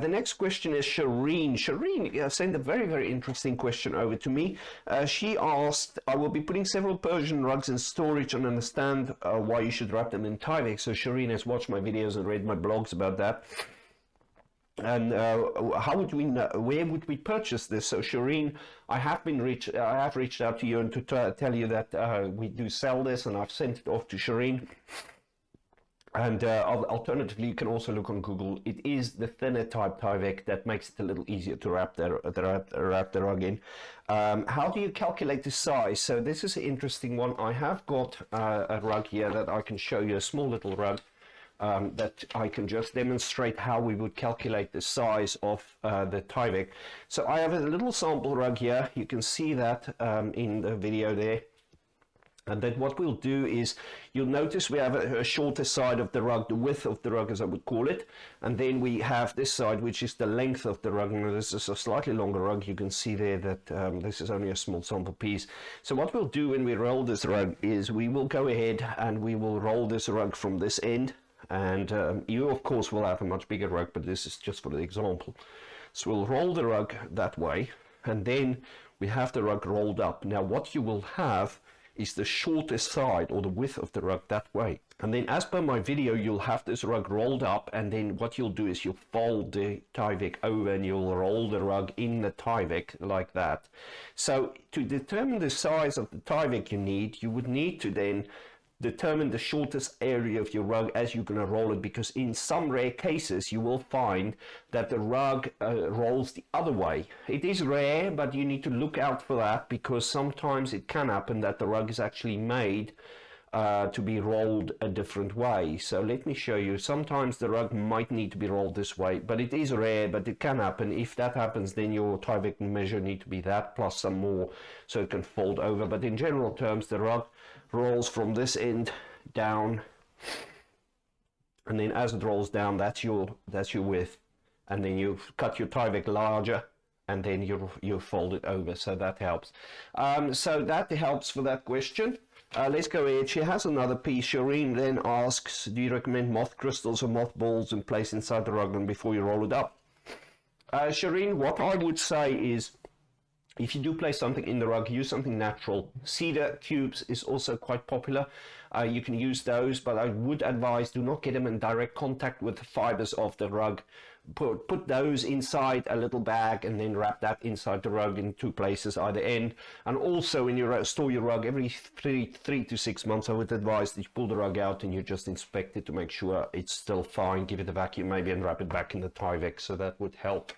The next question is Shireen. Shireen sent a very, very interesting question over to me. She asked, I will be putting several Persian rugs in storage and understand why you should wrap them in Tyvek. So Shireen has watched my videos and read my blogs about that. And how would we know, where would we purchase this? So Shireen, I have reached out to you and to tell you that we do sell this, and I've sent it off to Shireen. And alternatively, you can also look on Google. It is the thinner type Tyvek that makes it a little easier to wrap the rug in. How do you calculate the size? So this is an interesting one. I have got a rug here that I can show you, a small little rug that I can just demonstrate how we would calculate the size of the Tyvek. So I have a little sample rug here. You can see that in the video there. And then what we'll do is, you'll notice we have a shorter side of the rug, the width of the rug as I would call it. And then we have this side, which is the length of the rug. And this is a slightly longer rug. You can see there that this is only a small sample piece. So what we'll do when we roll this rug is we will go ahead and we will roll this rug from this end. And you, of course, will have a much bigger rug, but this is just for the example. So we'll roll the rug that way. And then we have the rug rolled up. Now what you will have is the shortest side, or the width of the rug, that way. And then as per my video, you'll have this rug rolled up, and then what you'll do is you'll fold the Tyvek over and you'll roll the rug in the Tyvek like that. So to determine the size of the Tyvek you would need to then determine the shortest area of your rug as you're going to roll it, because in some rare cases you will find that the rug rolls the other way. It is rare, but you need to look out for that, because sometimes it can happen that the rug is actually made to be rolled a different way. So let me show you. Sometimes the rug might need to be rolled this way, but it is rare, but it can happen. If that happens, then your Tyvek measure need to be that plus some more so it can fold over. But in general terms, the rug rolls from this end down, and then as it rolls down, that's your width, and then you cut your Tyvek larger, and then you fold it over. So that helps. So that helps for that question. Let's go ahead. She has another piece. Shireen then asks, do you recommend moth crystals or moth balls and place inside the rug and before you roll it up? Shireen, what I would say is, if you do place something in the rug, use something natural. Cedar cubes is also quite popular. You can use those, but I would advise do not get them in direct contact with the fibers of the rug. Put those inside a little bag and then wrap that inside the rug in two places, either end. And also when you store your rug, every three to 6 months, I would advise that you pull the rug out and you just inspect it to make sure it's still fine. Give it a vacuum maybe and wrap it back in the Tyvek, so that would help.